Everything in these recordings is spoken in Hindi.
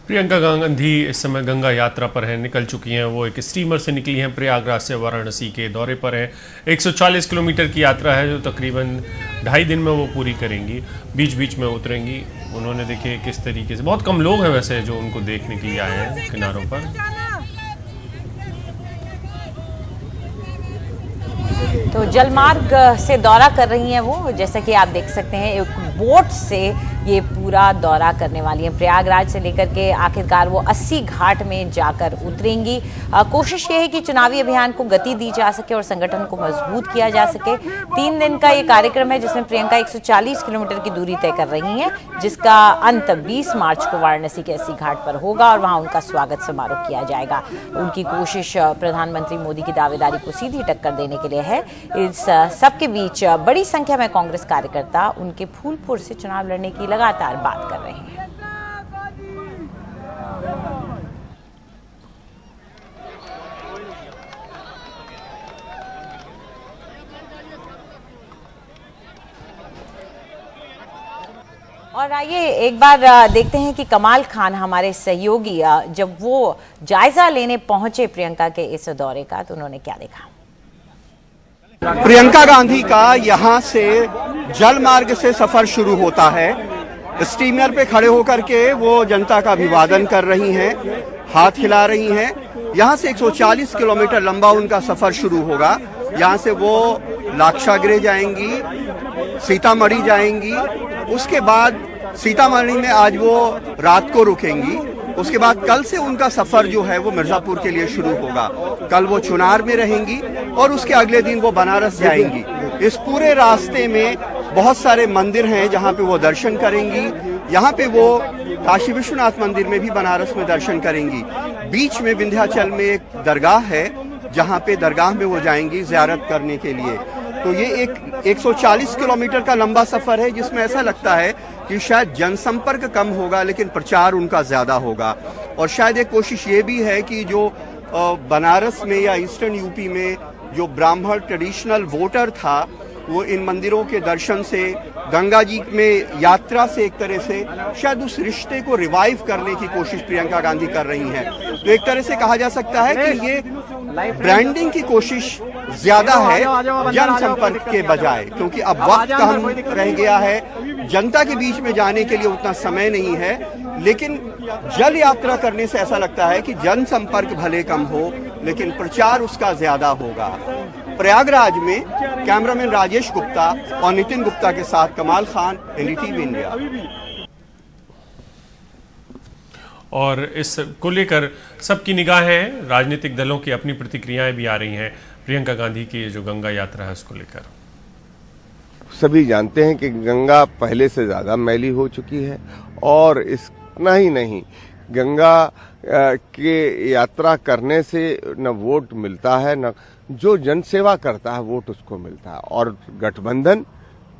प्रियंका गांधी इस समय गंगा यात्रा पर हैं, निकल चुकी हैं। वो एक स्टीमर से निकली हैं, प्रयागराज से वाराणसी के दौरे पर हैं। 140 किलोमीटर की यात्रा है जो तकरीबन 2.5 दिन में वो पूरी करेंगी। बीच बीच में उतरेंगी। उन्होंने देखिए किस तरीके से, बहुत कम लोग हैं वैसे जो उनको देखने के लिए आए हैं किनारों पर। तो जलमार्ग से दौरा कर रही हैं वो, जैसा कि आप देख सकते हैं एक बोट से ये पूरा दौरा करने वाली हैं। प्रयागराज से लेकर के आखिरकार वो 80 घाट में जाकर उतरेंगी। कोशिश ये है कि चुनावी अभियान को गति दी जा सके और संगठन को मजबूत किया जा सके। 3 दिन का ये कार्यक्रम है जिसमें प्रियंका 140 किलोमीटर की दूरी तय कर रही हैं, जिसका अंत 20 मार्च को वाराणसी के 80 घाट पर होगा और वहां उनका स्वागत समारोह किया जाएगा। उनकी कोशिश प्रधानमंत्री मोदी की दावेदारी को सीधी टक्कर देने के लिए है। इस सबके बीच बड़ी संख्या में कांग्रेस कार्यकर्ता उनके फूलपुर से चुनाव लड़ने की लगातार बात कर रहे हैं। और आइए एक बार देखते हैं कि कमाल खान हमारे सहयोगी जब वो जायजा लेने पहुंचे प्रियंका के इस दौरे का, तो उन्होंने क्या देखा। प्रियंका गांधी का यहां से जल मार्ग से सफर शुरू होता है। स्टीमर पे खड़े होकर के वो जनता का अभिवादन कर रही हैं, हाथ हिला रही हैं। यहां से 140 किलोमीटर लंबा उनका सफर शुरू होगा। यहां से वो लाक्षागृह जाएंगी, सीतामढ़ी जाएंगी। उसके बाद सीतामढ़ी में आज वो रात को रुकेंगी। उसके बाद कल से उनका सफर जो है वो मिर्जापुर के लिए शुरू होगा। कल वो चुनार में रहेंगी और उसके अगले दिन वो बनारस जाएंगी। इस पूरे रास्ते में बहुत सारे मंदिर हैं जहां पे वो दर्शन करेंगी। यहाँ पे वो काशी विश्वनाथ मंदिर में भी बनारस में दर्शन करेंगी। बीच में विंध्याचल में एक दरगाह है जहां पे दरगाह में वो जाएंगी ज़ियारत करने के लिए। तो ये एक 140 किलोमीटर का लंबा सफर है जिसमें ऐसा लगता है कि शायद जनसंपर्क कम होगा लेकिन प्रचार उनका ज्यादा होगा। और शायद एक कोशिश ये भी है कि जो बनारस में या ईस्टर्न यूपी में जो ब्राह्मण ट्रेडिशनल वोटर था वो इन मंदिरों के दर्शन से, गंगा जी में यात्रा से एक तरह से शायद उस रिश्ते को रिवाइव करने की कोशिश प्रियंका गांधी कर रही हैं। तो एक तरह से कहा जा सकता है कि ये ब्रांडिंग की कोशिश ज्यादा है जनसंपर्क के बजाय, क्योंकि अब वक्त कम रह गया है। जनता के बीच में जाने के लिए उतना समय नहीं है, लेकिन जल यात्रा करने से ऐसा लगता है कि जनसंपर्क भले कम हो लेकिन प्रचार उसका ज्यादा होगा। प्रयागराज में कैमरामैन राजेश गुप्ता और नितिन गुप्ता के साथ कमाल खान, एनडीटीवी इंडिया। और इस को लेकर सबकी निगाहें, राजनीतिक दलों की अपनी प्रतिक्रियाएं भी आ रही हैं प्रियंका गांधी की जो गंगा यात्रा है उसको लेकर। सभी जानते हैं कि गंगा पहले से ज्यादा मैली हो चुकी है और इतना ही नहीं, गंगा के यात्रा करने से न वोट मिलता है, न जो जनसेवा करता है वोट उसको मिलता है। और गठबंधन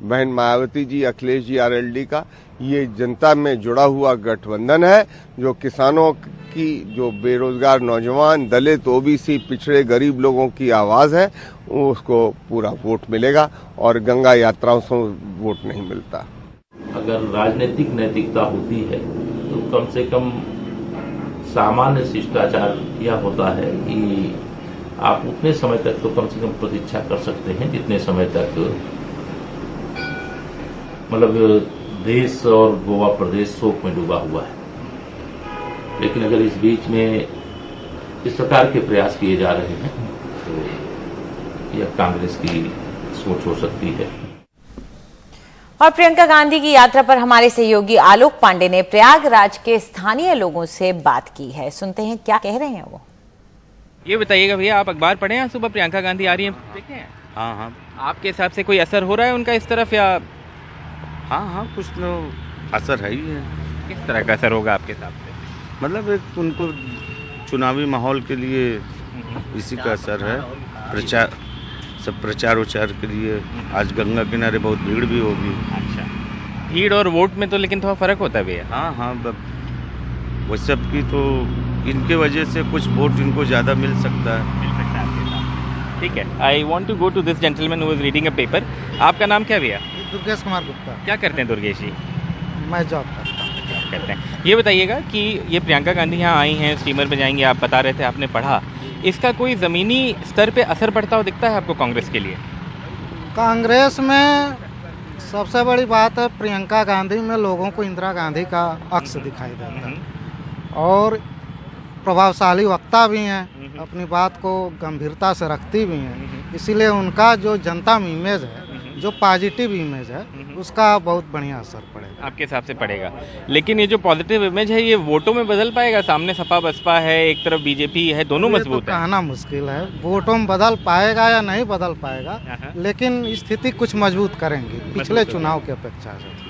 बहन मायावती जी, अखिलेश जी, आरएलडी का ये जनता में जुड़ा हुआ गठबंधन है जो किसानों की, जो बेरोजगार नौजवान, दलित, ओबीसी, पिछड़े गरीब लोगों की आवाज है, उसको पूरा वोट मिलेगा और गंगा यात्राओं से वोट नहीं मिलता। अगर राजनीतिक नैतिकता होती है तो कम से कम सामान्य शिष्टाचार यह होता है कि आप उतने समय तक तो कम से कम प्रतीक्षा कर सकते हैं जितने समय तक मतलब देश और गोवा प्रदेश शोक में डूबा हुआ है। लेकिन अगर इस बीच में इस प्रकार के प्रयास किए जा रहे हैं तो यह कांग्रेस की सोच हो सकती है। और प्रियंका गांधी की यात्रा पर हमारे सहयोगी आलोक पांडे ने प्रयागराज के स्थानीय लोगों से बात की है। सुनते हैं क्या कह रहे हैं वो। ये बताइएगा भैया, आप अखबार पढ़े हैं? सुबह प्रियंका गांधी आ रही हैं, देखे हैं? हाँ। आपके हिसाब से कोई असर हो रहा है उनका इस तरफ, या हाँ कुछ तो असर है ही है। किस तरह का असर होगा आपके हिसाब से? मतलब एक उनको चुनावी माहौल के लिए इसी का असर है। प्रचार, सब प्रचार उचार के लिए आज गंगा किनारे बहुत भीड़ भी होगी। अच्छा, भीड़ और वोट में तो लेकिन थोड़ा फर्क होता है भैया। हाँ, वो सब की तो इनके वजह से कुछ वोट इनको ज़्यादा मिल सकता है। ठीक है, I want to go to this gentleman who is reading a paper. आपका नाम क्या भैया? दुर्गेश कुमार गुप्ता। क्या करते हैं दुर्गेश जी? मैं जॉब करता हूँ। करते हैं। ये बताइएगा कि ये प्रियंका गांधी यहाँ आई हैं, स्टीमर पे जाएंगी, आप बता रहे थे, आपने पढ़ा, इसका कोई ज़मीनी स्तर पे असर पड़ता हो दिखता है आपको कांग्रेस के लिए? कांग्रेस में सबसे बड़ी बात है, प्रियंका गांधी में लोगों को इंदिरा गांधी का अक्स दिखाई देता है और प्रभावशाली वक्ता भी हैं, अपनी बात को गंभीरता से रखती भी हैं, इसीलिए उनका जो जनता में इमेज है, जो पॉजिटिव इमेज है, उसका बहुत बढ़िया असर पड़ेगा। आपके हिसाब से पड़ेगा, लेकिन ये जो पॉजिटिव इमेज है ये वोटों में बदल पाएगा? सामने सपा बसपा है, एक तरफ बीजेपी है, दोनों मजबूत है। कहना मुश्किल है वोटों में बदल पाएगा या नहीं बदल पाएगा, लेकिन स्थिति कुछ मजबूत करेंगी पिछले चुनाव की अपेक्षा से।